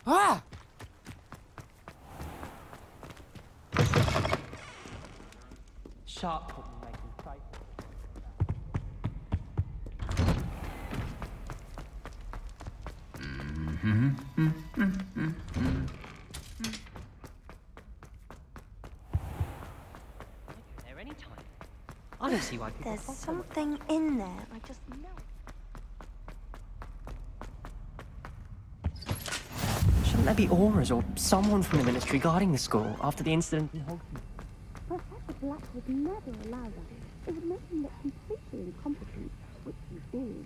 Ah! Sharp caught me making trade. There any time. I don't see why people. There's something in there. I just know. Shouldn't there be auras or someone from the ministry guarding the school after the incident in Hogwarts? Professor Black would never allow that. It would make him look completely incompetent, which he is.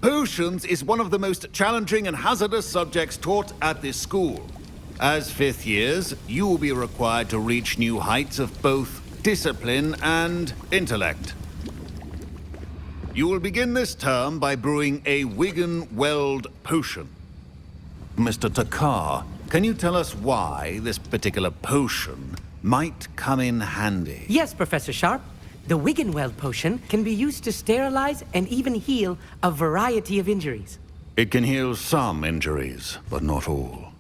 Potions is one of the most challenging and hazardous subjects taught at this school. As fifth years, you will be required to reach new heights of both discipline and intellect. You will begin this term by brewing a Wigan-Weld potion. Mr. Takar, can you tell us why this particular potion might come in handy? Yes, Professor Sharp. The Wiggenweld potion can be used to sterilize and even heal a variety of injuries. It can heal some injuries, but not all.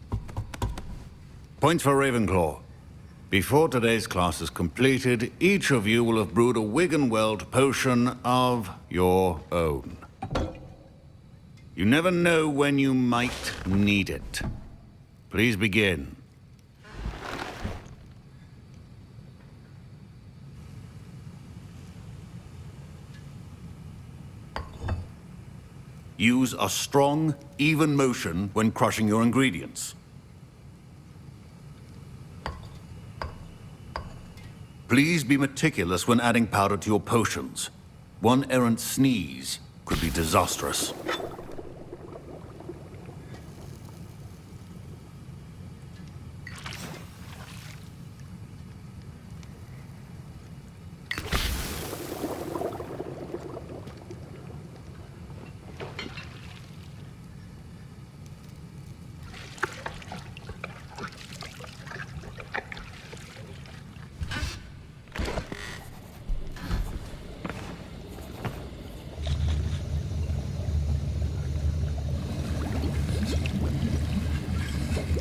Points for Ravenclaw. Before today's class is completed, each of you will have brewed a Wiggenweld potion of your own. You never know when you might need it. Please begin. Use a strong, even motion when crushing your ingredients. Please be meticulous when adding powder to your potions. One errant sneeze could be disastrous.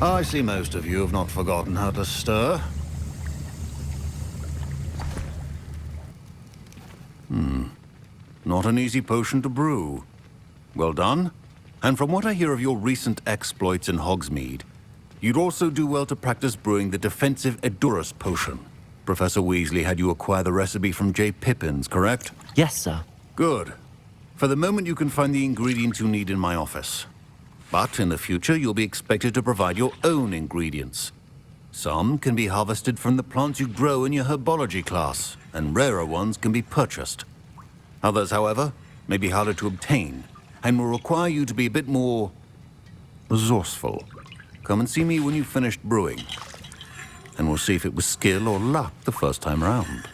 I see most of you have not forgotten how to stir. Not an easy potion to brew. Well done. And from what I hear of your recent exploits in Hogsmeade, you'd also do well to practice brewing the defensive Edurus potion. Professor Weasley had you acquire the recipe from J. Pippins, correct? Yes, sir. Good. For the moment, you can find the ingredients you need in my office. But in the future, you'll be expected to provide your own ingredients. Some can be harvested from the plants you grow in your herbology class, and rarer ones can be purchased. Others, however, may be harder to obtain, and will require you to be a bit more resourceful. Come and see me when you've finished brewing, and we'll see if it was skill or luck the first time round.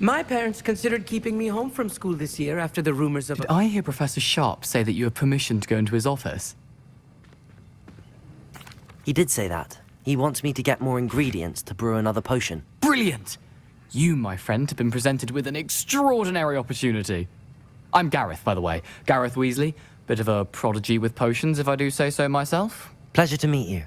My parents considered keeping me home from school this year after the rumors of... Did I hear Professor Sharp say that you have permission to go into his office? He did say that. He wants me to get more ingredients to brew another potion. Brilliant! You, my friend, have been presented with an extraordinary opportunity. I'm Gareth, by the way. Gareth Weasley. Bit of a prodigy with potions, if I do say so myself. Pleasure to meet you.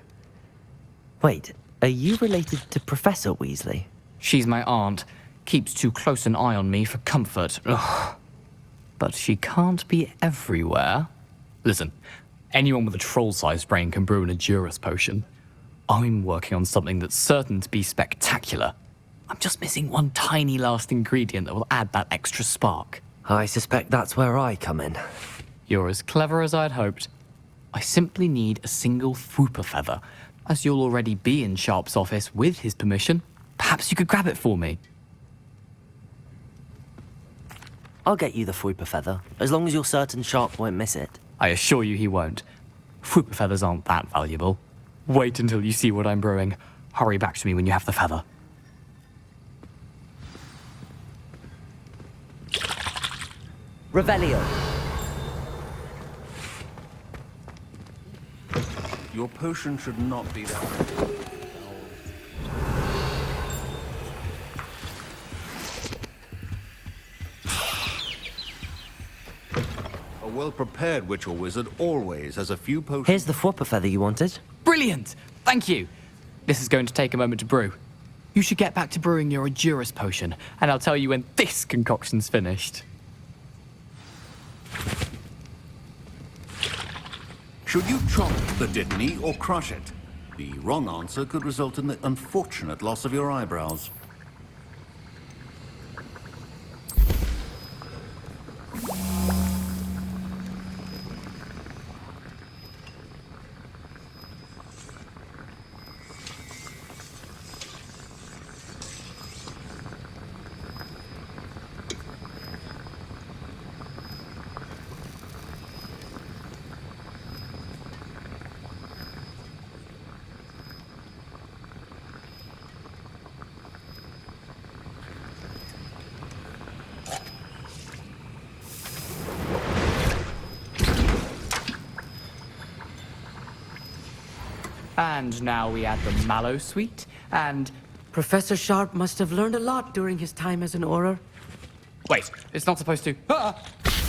Wait, are you related to Professor Weasley? She's my aunt. Keeps too close an eye on me for comfort. Ugh. But she can't be everywhere. Listen, anyone with a troll-sized brain can brew an Edurus potion. I'm working on something that's certain to be spectacular. I'm just missing one tiny last ingredient that will add that extra spark. I suspect that's where I come in. You're as clever as I'd hoped. I simply need a single Fwooper feather. As you'll already be in Sharp's office with his permission, perhaps you could grab it for me. I'll get you the Fwooper feather, as long as you're certain Sharp won't miss it. I assure you he won't. Fwooper feathers aren't that valuable. Wait until you see what I'm brewing. Hurry back to me when you have the feather. Revelio. Your potion should not be that. A well-prepared witch or wizard always has a few potions. Here's the Whopper feather you wanted. Brilliant! Thank you! This is going to take a moment to brew. You should get back to brewing your Edurus potion, and I'll tell you when this concoction's finished. Should you chop the dittany or crush it? The wrong answer could result in the unfortunate loss of your eyebrows. And now we add the mallow sweet, and... Professor Sharp must have learned a lot during his time as an Auror. Wait, it's not supposed to... Ah!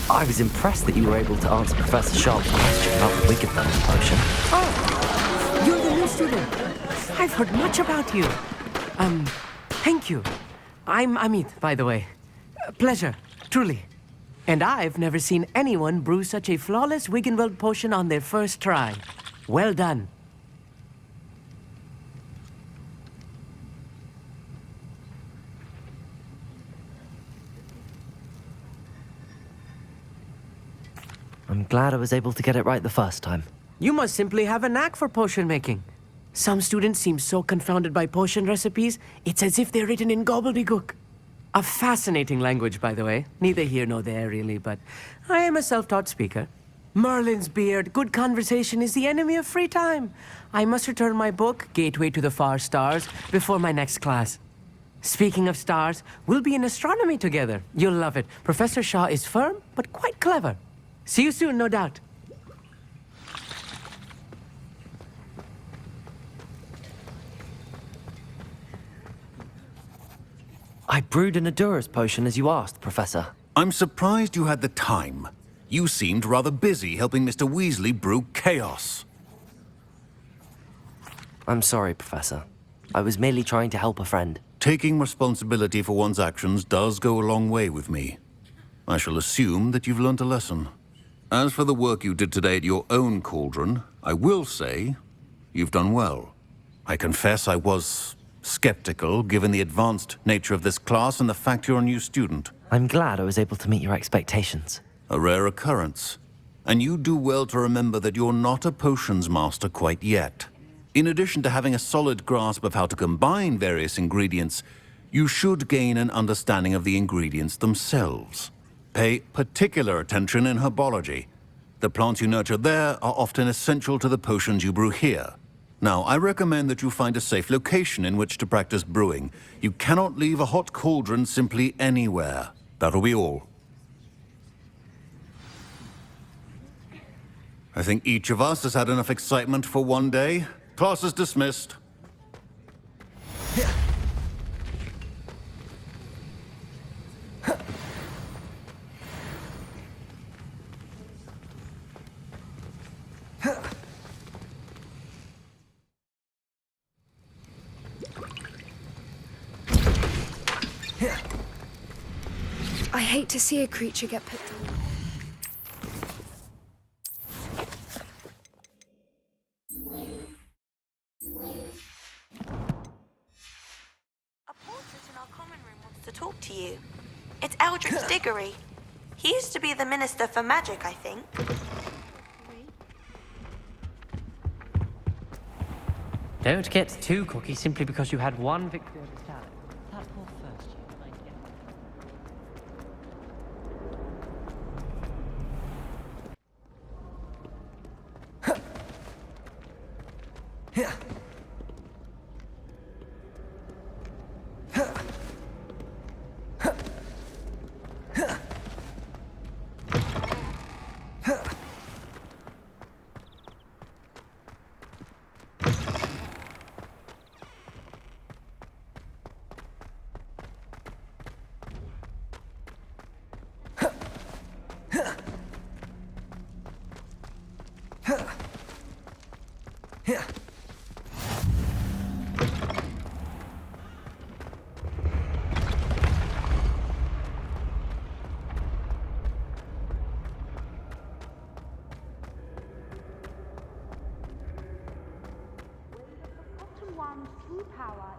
I was impressed that you were able to answer Professor Sharp's question about the Wiggenweld potion. Oh, you're the new student. I've heard much about you. Thank you. I'm Amit, by the way. Pleasure, truly. And I've never seen anyone brew such a flawless Wiggenweld potion on their first try. Well done. I'm glad I was able to get it right the first time. You must simply have a knack for potion making. Some students seem so confounded by potion recipes, it's as if they're written in gobbledygook. A fascinating language, by the way. Neither here nor there, really, but I am a self-taught speaker. Merlin's beard, good conversation is the enemy of free time. I must return my book, Gateway to the Far Stars, before my next class. Speaking of stars, we'll be in astronomy together. You'll love it. Professor Shaw is firm, but quite clever. See you soon, no doubt. I brewed an Edurus potion as you asked, Professor. I'm surprised you had the time. You seemed rather busy helping Mr. Weasley brew chaos. I'm sorry, Professor. I was merely trying to help a friend. Taking responsibility for one's actions does go a long way with me. I shall assume that you've learnt a lesson. As for the work you did today at your own cauldron, I will say you've done well. I confess I was skeptical, given the advanced nature of this class and the fact you're a new student. I'm glad I was able to meet your expectations. A rare occurrence. And you do well to remember that you're not a potions master quite yet. In addition to having a solid grasp of how to combine various ingredients, you should gain an understanding of the ingredients themselves. Pay particular attention in herbology. The plants you nurture there are often essential to the potions you brew here. Now, I recommend that you find a safe location in which to practice brewing. You cannot leave a hot cauldron simply anywhere. That'll be all. I think each of us has had enough excitement for one day. Class is dismissed. I hate to see a creature get put down. A portrait in our common room wants to talk to you. It's Eldritch Diggory. He used to be the Minister for Magic, I think. Don't get too cocky simply because you had one victorious talent. That poor first year might get... Bottom one, true power.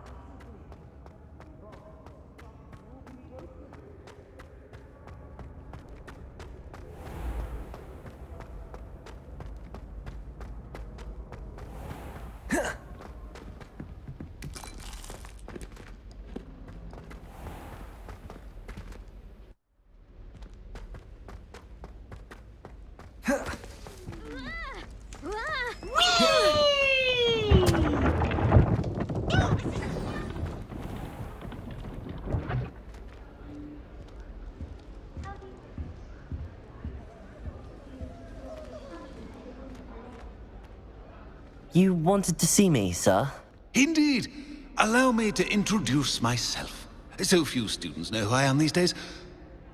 You wanted to see me, sir? Indeed. Allow me to introduce myself. So few students know who I am these days.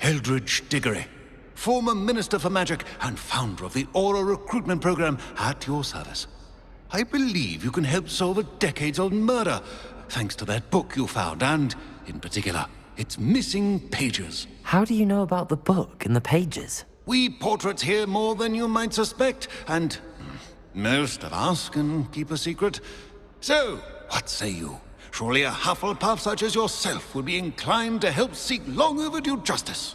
Eldridge Diggory, former Minister for Magic and founder of the Aura Recruitment Program, at your service. I believe you can help solve a decades-old murder, thanks to that book you found, and, in particular, its missing pages. How do you know about the book and the pages? We portraits hear more than you might suspect, and most of us can keep a secret. So, what say you? Surely a Hufflepuff such as yourself would be inclined to help seek long overdue justice.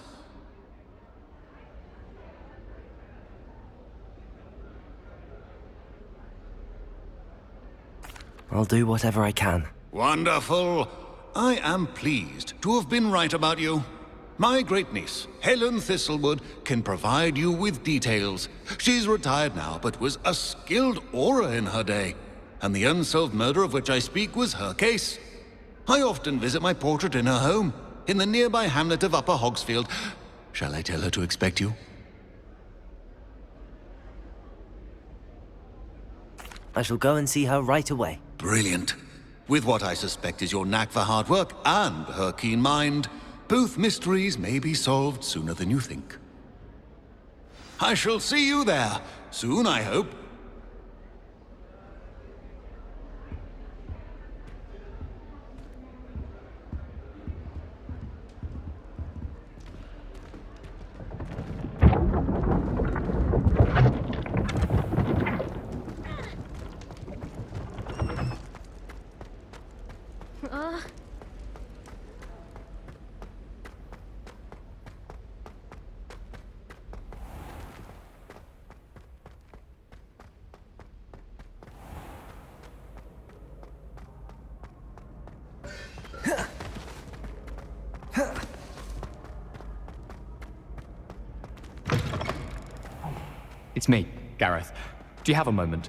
I'll do whatever I can. Wonderful. I am pleased to have been right about you. My great-niece, Helen Thistlewood, can provide you with details. She's retired now, but was a skilled aura in her day. And the unsolved murder of which I speak was her case. I often visit my portrait in her home, in the nearby hamlet of Upper Hogsfield. Shall I tell her to expect you? I shall go and see her right away. Brilliant. With what I suspect is your knack for hard work and her keen mind, both mysteries may be solved sooner than you think. I shall see you there, soon I hope. It's me, Gareth. Do you have a moment?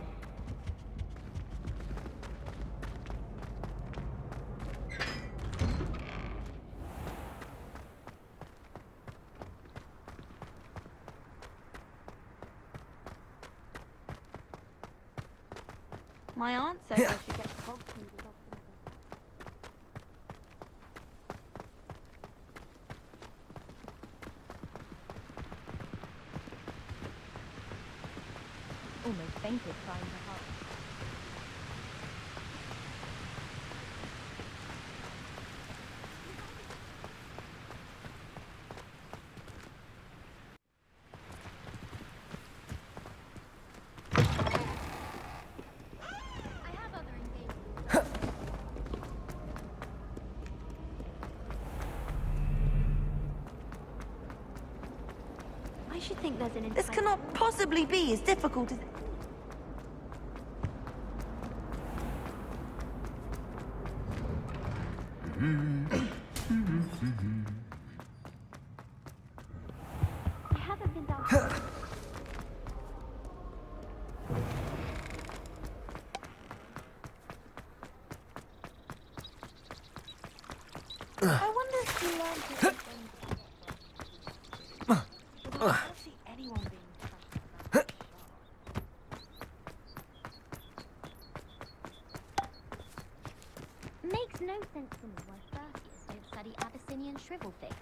My aunt said I should get Hogwarts off the almost fainted trying to help. I have other engagements. I should think there's an This cannot possibly be as difficult as... I haven't been down. I wonder if you learned to explain. I don't see anyone being trusted. Makes no sense to me why first years don't study Abyssinian shrivelfish.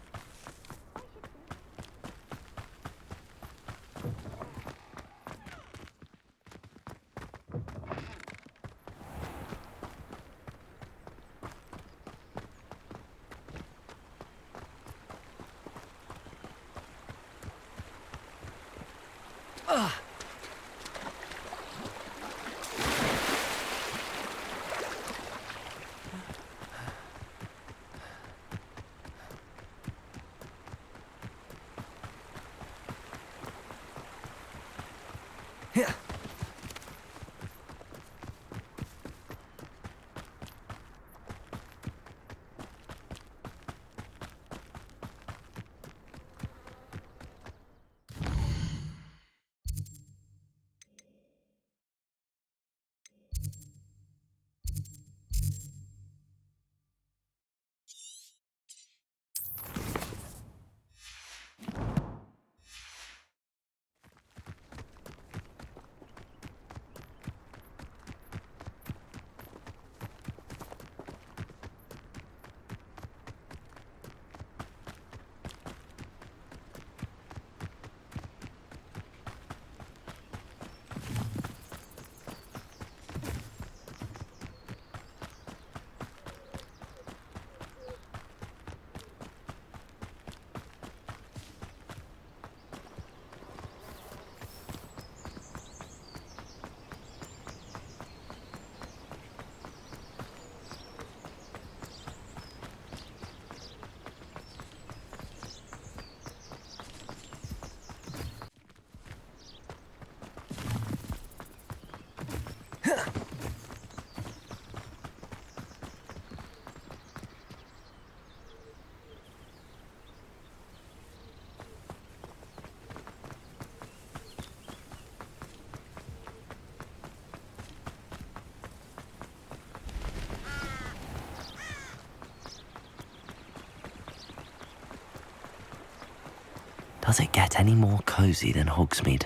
Does it get any more cozy than Hogsmeade?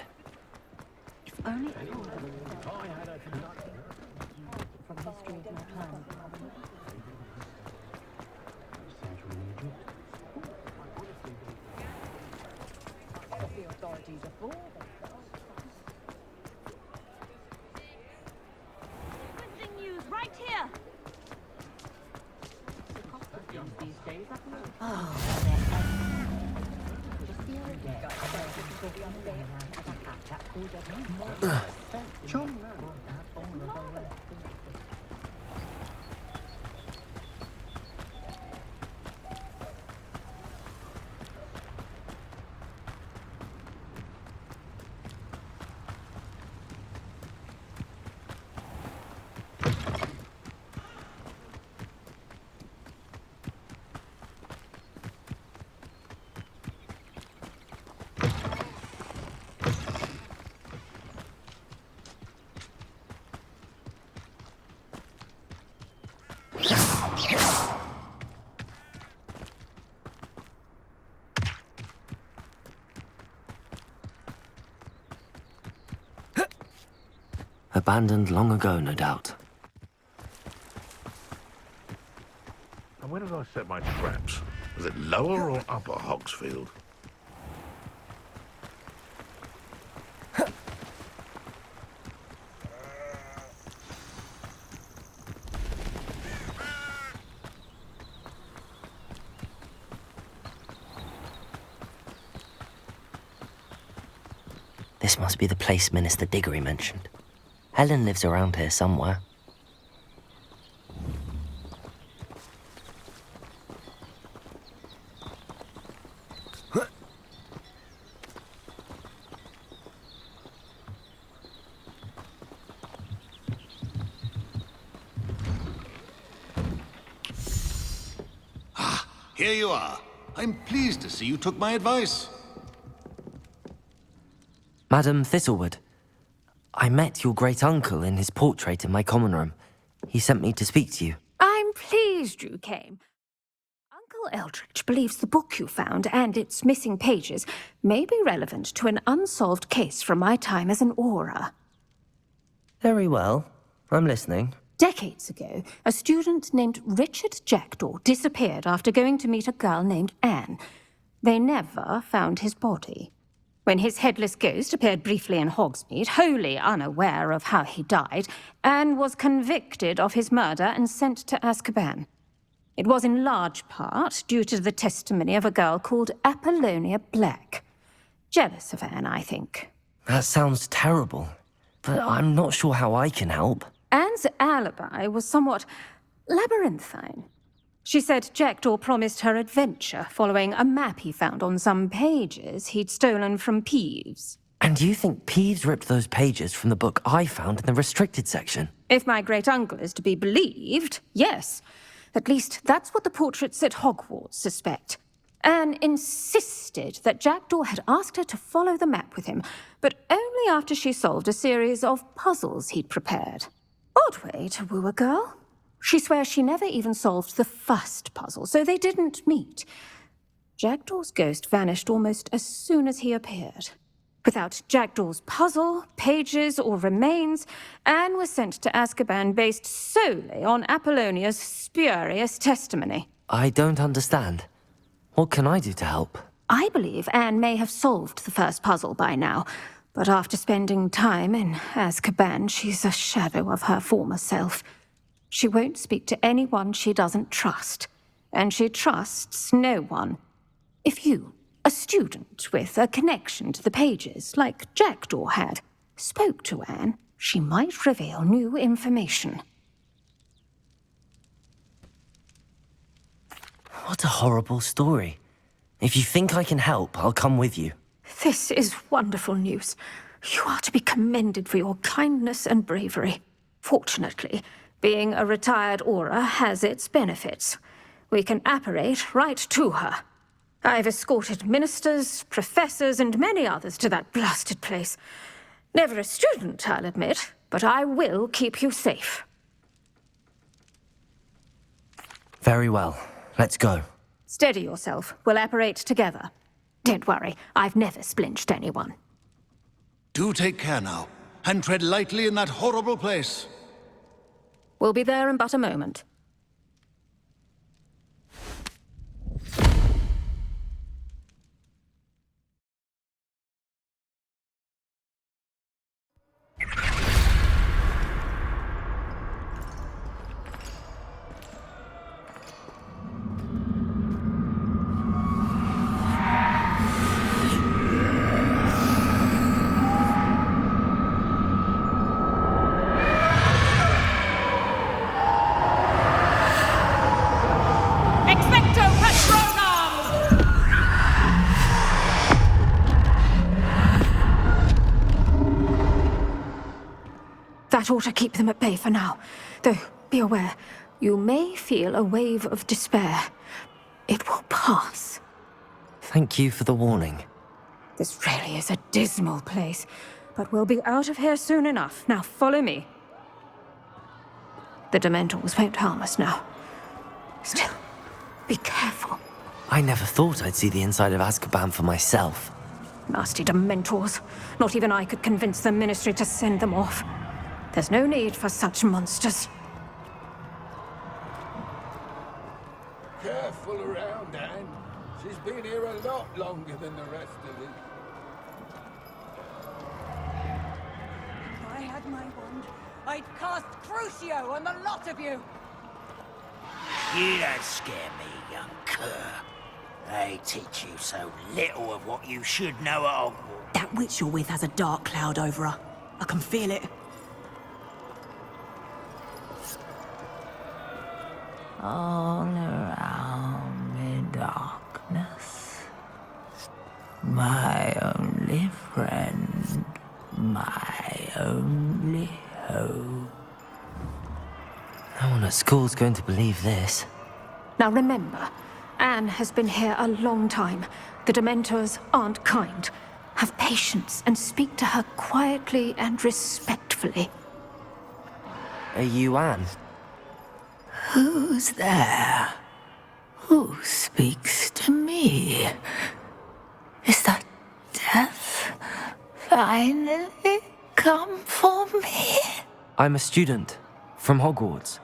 If only I from history of my plan. The authorities are for Sequencing news right here. The cost of things these days are just the other day, Abandoned long ago, no doubt. And where did I set my traps? Was it lower or upper Hogsfield? This must be the place Minister Diggory mentioned. Helen lives around here somewhere. Here you are. I'm pleased to see you took my advice. Madam Thistlewood, I met your great-uncle in his portrait in my common room. He sent me to speak to you. I'm pleased you came. Uncle Eldridge believes the book you found and its missing pages may be relevant to an unsolved case from my time as an aura. Very well. I'm listening. Decades ago, a student named Richard Jackdaw disappeared after going to meet a girl named Anne. They never found his body. When his headless ghost appeared briefly in Hogsmeade, wholly unaware of how he died, Anne was convicted of his murder and sent to Azkaban. It was in large part due to the testimony of a girl called Apollonia Black. Jealous of Anne, I think. That sounds terrible, but I'm not sure how I can help. Anne's alibi was somewhat labyrinthine. She said Jackdaw promised her adventure following a map he found on some pages he'd stolen from Peeves. And you think Peeves ripped those pages from the book I found in the restricted section? If my great-uncle is to be believed, yes. At least that's what the portraits at Hogwarts suspect. Anne insisted that Jackdaw had asked her to follow the map with him, but only after she solved a series of puzzles he'd prepared. Odd way to woo a girl. She swears she never even solved the first puzzle, so they didn't meet. Jackdaw's ghost vanished almost as soon as he appeared. Without Jackdaw's puzzle, pages, or remains, Anne was sent to Azkaban based solely on Apollonia's spurious testimony. I don't understand. What can I do to help? I believe Anne may have solved the first puzzle by now, but after spending time in Azkaban, she's a shadow of her former self. She won't speak to anyone she doesn't trust, and she trusts no one. If you, a student with a connection to the pages, like Jackdaw had, spoke to Anne, she might reveal new information. What a horrible story. If you think I can help, I'll come with you. This is wonderful news. You are to be commended for your kindness and bravery. Fortunately, being a retired Auror has its benefits. We can apparate right to her. I've escorted ministers, professors, and many others to that blasted place. Never a student, I'll admit, but I will keep you safe. Very well. Let's go. Steady yourself. We'll apparate together. Don't worry, I've never splinched anyone. Do take care now, and tread lightly in that horrible place. We'll be there in but a moment. That ought to keep them at bay for now. Though, be aware, you may feel a wave of despair. It will pass. Thank you for the warning. This really is a dismal place, but we'll be out of here soon enough. Now follow me. The Dementors won't harm us now. Still, be careful. I never thought I'd see the inside of Azkaban for myself. Nasty Dementors. Not even I could convince the Ministry to send them off. There's no need for such monsters. Careful around, Anne. She's been here a lot longer than the rest of us. If I had my wand, I'd cast Crucio on the lot of you! You don't scare me, young cur. They teach you so little of what you should know at Hogwarts. That witch you're with has a dark cloud over her. I can feel it. All around me darkness. My only friend, my only hope. No one at school's going to believe this. Now remember, Anne has been here a long time. The Dementors aren't kind. Have patience and speak to her quietly and respectfully. Are you Anne? Who's there? Who speaks to me? Is that death finally come for me? I'm a student from Hogwarts.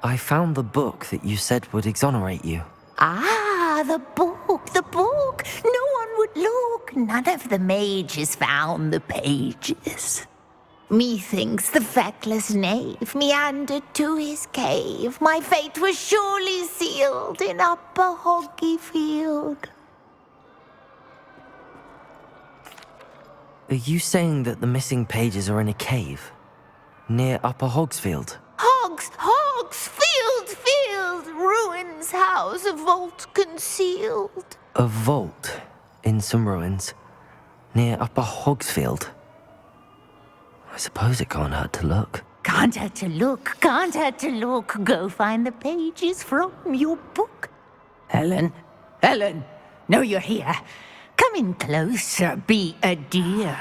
I found the book that you said would exonerate you. Ah, the book, the book. No one would look. None of the mages found the pages. Methinks the feckless knave meandered to his cave. My fate was surely sealed in Upper Hoggyfield. Are you saying that the missing pages are in a cave? Near Upper Hogsfield? Field, ruins house, a vault concealed. A vault in some ruins near Upper Hogsfield? I suppose it can't hurt to look. Can't hurt to look, can't hurt to look. Go find the pages from your book. Helen, know you're here. Come in closer, be a dear.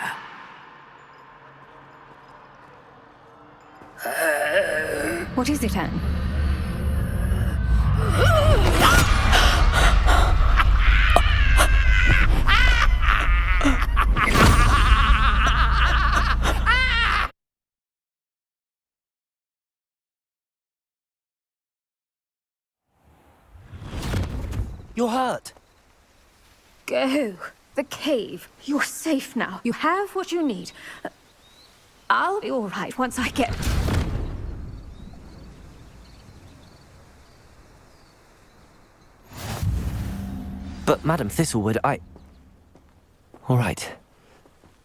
What is it, Anne? You're hurt. Go. The cave. You're safe now. You have what you need. I'll be all right once I get... But, Madam Thistlewood, All right.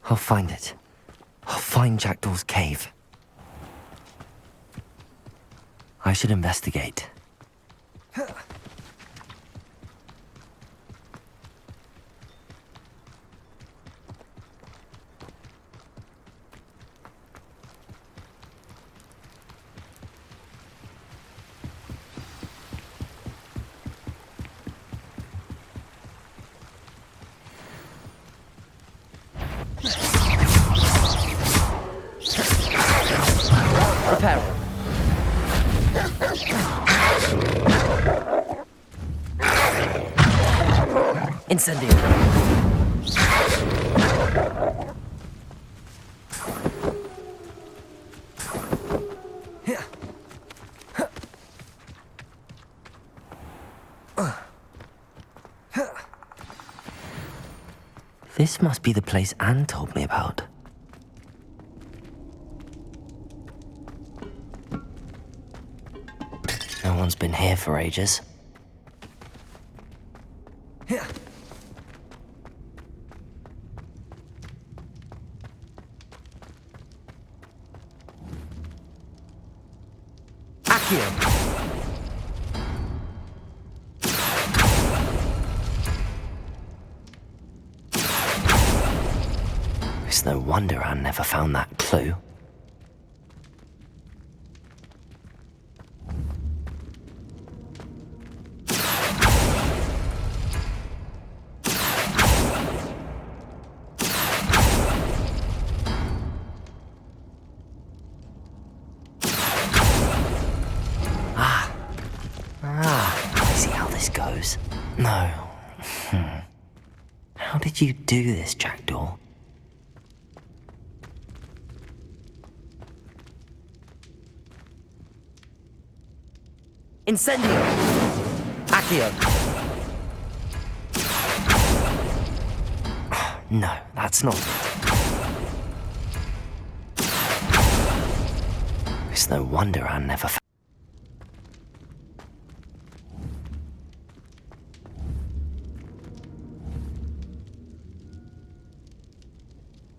I'll find it. I'll find Jackdaw's cave. I should investigate. Prepare. Incendio. This must be the place Anne told me about. No one's been here for ages. Accio. It's no wonder Anne never found that clue. I see how this goes. No. How did you do this, Jackdaw? Incendio! Accio! No, that's not it. It's no wonder Anne never found...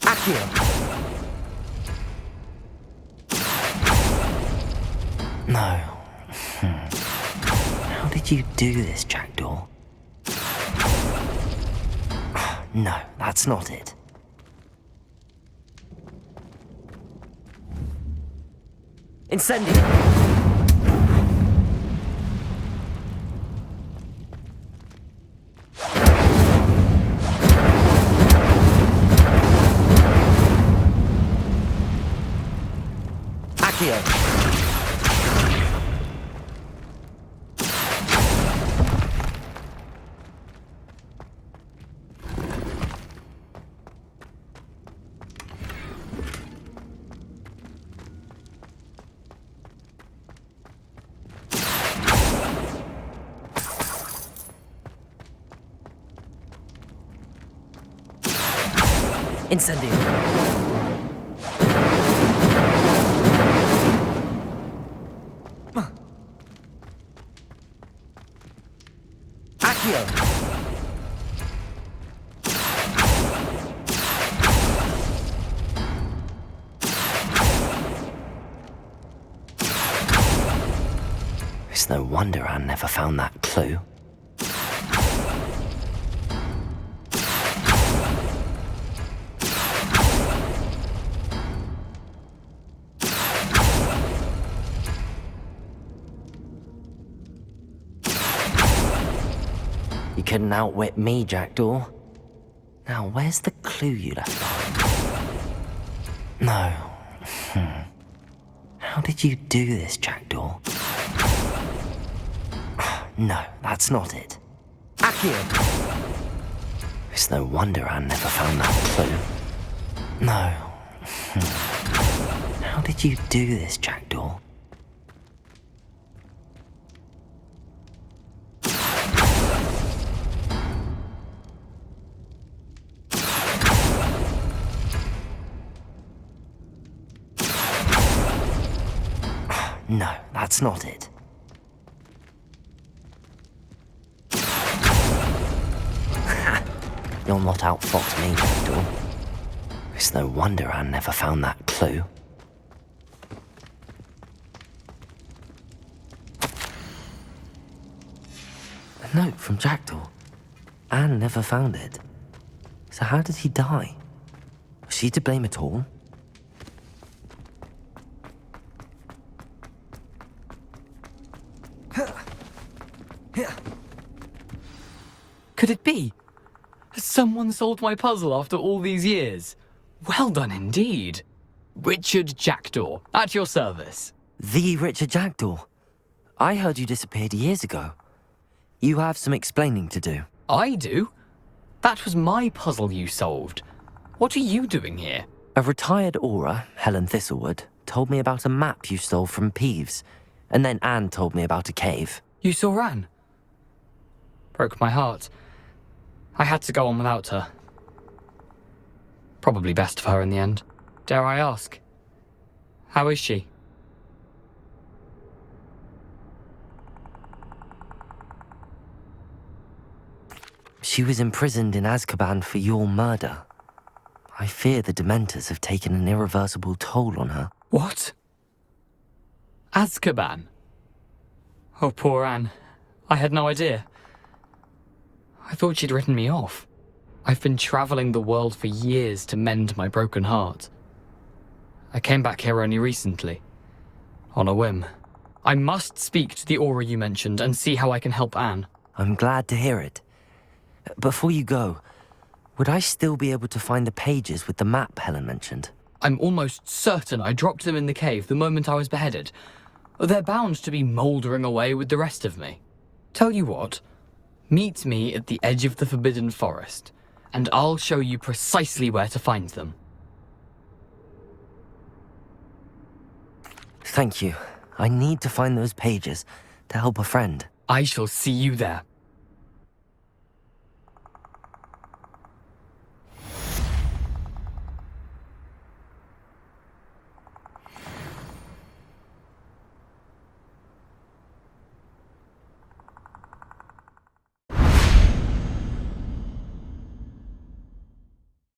Accio! No. How did you do this, Jackdaw? No, that's not it. Incendio! Accio! Incendio. Accio. It's no wonder Anne never found that clue. You couldn't outwit me, Jackdaw. Now, where's the clue you left behind? No. How did you do this, Jackdaw? No, that's not it. Accio! It's no wonder Anne never found that clue. No. How did you do this, Jackdaw? No, that's not it. You'll not outfox me, Jackdaw. It's no wonder Anne never found that clue. A note from Jackdaw. Anne never found it. So how did he die? Was she to blame at all? Could it be? Has someone solved my puzzle after all these years? Well done indeed. Richard Jackdaw, at your service. The Richard Jackdaw? I heard you disappeared years ago. You have some explaining to do. I do? That was my puzzle you solved. What are you doing here? A retired aura, Helen Thistlewood, told me about a map you stole from Peeves, and then Anne told me about a cave. You saw Anne? Broke my heart. I had to go on without her. Probably best for her in the end. Dare I ask? How is she? She was imprisoned in Azkaban for your murder. I fear the Dementors have taken an irreversible toll on her. What? Azkaban? Oh, poor Anne. I had no idea. I thought she'd written me off. I've been traveling the world for years to mend my broken heart. I came back here only recently, on a whim. I must speak to the aura you mentioned and see how I can help Anne. I'm glad to hear it. Before you go, would I still be able to find the pages with the map Helen mentioned? I'm almost certain I dropped them in the cave the moment I was beheaded. They're bound to be mouldering away with the rest of me. Tell you what, meet me at the edge of the Forbidden Forest, and I'll show you precisely where to find them. Thank you. I need to find those pages to help a friend. I shall see you there.